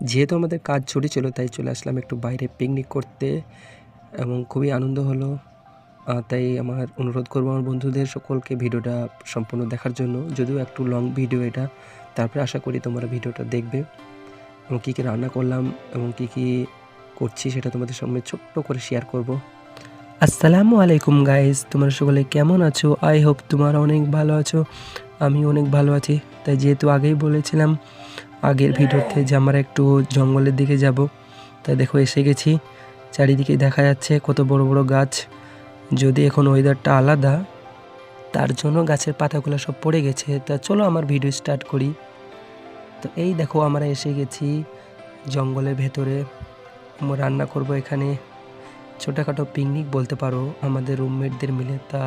যেহেতু আমাদের কাজ ছুটি ছিল তাই চলে আসলাম একটু বাইরে পিকনিক করতে এবং খুবই আনন্দ হলো। তাই আমার অনুরোধ করব আমার বন্ধুদের সকলকে ভিডিওটা সম্পূর্ণ দেখার জন্য। যদিও একটু লং ভিডিও এটা, তারপরে আশা করি তোমরা ভিডিওটা দেখবে এবং কী কী রান্না করলাম এবং কী কী করছি সেটা তোমাদের সামনে ছোট্ট করে শেয়ার করব। আসসালামু আলাইকুম গাইস, তোমরা সকলে কেমন আছো? আই হোপ তোমরা অনেক ভালো আছো। আমি অনেক ভালো আছি। তাই যেহেতু আগেই বলেছিলাম আগের ভিডিওতে যে আমরা একটু জঙ্গলের দিকে যাব, তাই দেখো এসে গেছি। চারিদিকে দেখা যাচ্ছে কত বড় বড় গাছ। যদি এখন ওয়েদারটা আলাদা, তার জন্য গাছের পাতাগুলো সব পড়ে গেছে। তা চলো আমার ভিডিও স্টার্ট করি। তো এই দেখো আমরা এসে গেছি জঙ্গলের ভেতরে। রান্না করব এখানে, ছোটোখাটো পিকনিক বলতে পারো আমাদের রুমমেটদের মিলে। তা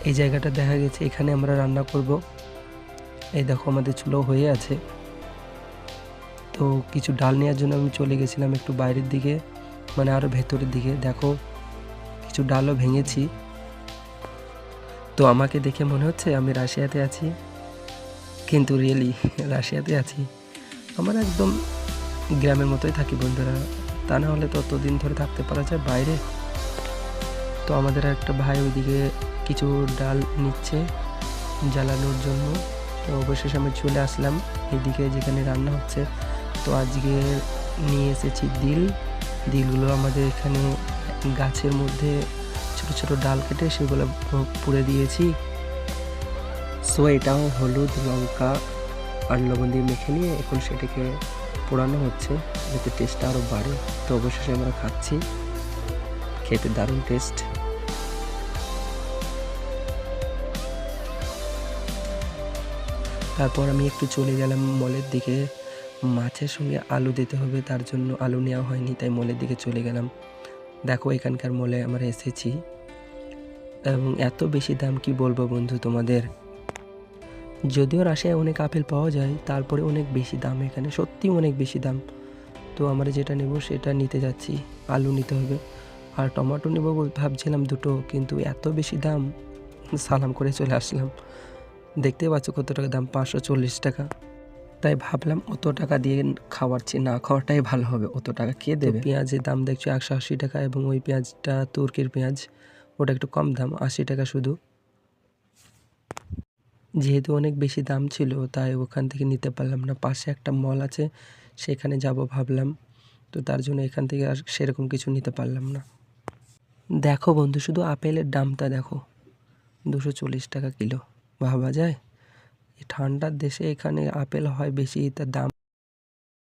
এই জায়গাটা দেখা গেছে, এখানে আমরা রান্না করব। এই দেখো আমাদের চুলো হয়ে আছে। তো কিছু ডাল নেওয়ার জন্য আমি চলে গেছিলাম একটু বাইরের দিকে, মানে আরও ভেতরের দিকে। দেখো কিছু ডালও ভেঙেছি। তো আমাকে দেখে মনে হচ্ছে আমি রাশিয়াতে আছি, কিন্তু রিয়েলি রাশিয়াতে আছি। আমরা একদম গ্রামের মতোই থাকি বন্ধুরা, তা না হলে ততদিন ধরে থাকতে পারা যায় বাইরে। তো আমাদের একটা ভাই ওইদিকে কিছু ডাল নিচ্ছে জ্বালানোর জন্য। তো অবশেষে আমি চলে আসলাম এইদিকে যেখানে রান্না হচ্ছে। তো আজকে নিয়ে এসেছি দিলগুলো আমাদের এখানে গাছের মধ্যে ছোট ছোট ডাল কেটে সেগুলো পুড়ে দিয়েছি। সো এটাও হলুদ লঙ্কা আর লবণ দিয়ে মেখে নিয়ে এখন সেটাকে পোড়ানো হচ্ছে যাতে টেস্টটা আরও বাড়ে। তো অবশেষে আমরা খাচ্ছি, খেতে দারুণ টেস্ট। তারপর আমি একটু চলে গেলাম মলের দিকে। মাছের সঙ্গে আলু দিতে হবে, তার জন্য আলু নেওয়া হয়নি, তাই মলের দিকে চলে গেলাম। দেখো এখানকার মলে আমরা এসেছি এবং এত বেশি দাম কি বলবো বন্ধু তোমাদের। যদিও রাশিয়ায় অনেক আপেল পাওয়া যায়, তারপরে অনেক বেশি দাম এখানে, সত্যি অনেক বেশি দাম। তো আমরা যেটা নেব সেটা নিতে যাচ্ছি। আলু নিতে হবে আর টমেটো নেব ভাবছিলাম দুটো, কিন্তু এত বেশি দাম, সালাম করে চলে আসলাম। দেখতে পাচ্ছ কত টাকা দাম, 540 টাকা। তাই ভাবলাম অত টাকা দিয়ে খাওয়ার চেয়ে না খাওয়াটাই ভালো হবে, অত টাকা কে দেবে। পেঁয়াজের দাম দেখছো 180 টাকা, এবং ওই পেঁয়াজটা তুর্কির পেঁয়াজ, ওটা একটু কম দাম, 80 টাকা শুধু। যেহেতু অনেক বেশি দাম ছিল তাই ওখান থেকে নিতে পারলাম না। পাশে একটা মল আছে, সেখানে যাব ভাবলাম, তো তার জন্য এখান থেকে আর সেরকম কিছু নিতে পারলাম না। দেখো বন্ধু শুধু আপেলের দামটা দেখো, 240 টাকা কিলো। ভাবা যায় এই ঠান্ডার দেশে এখানে আপেল হয় বেশি, তার দাম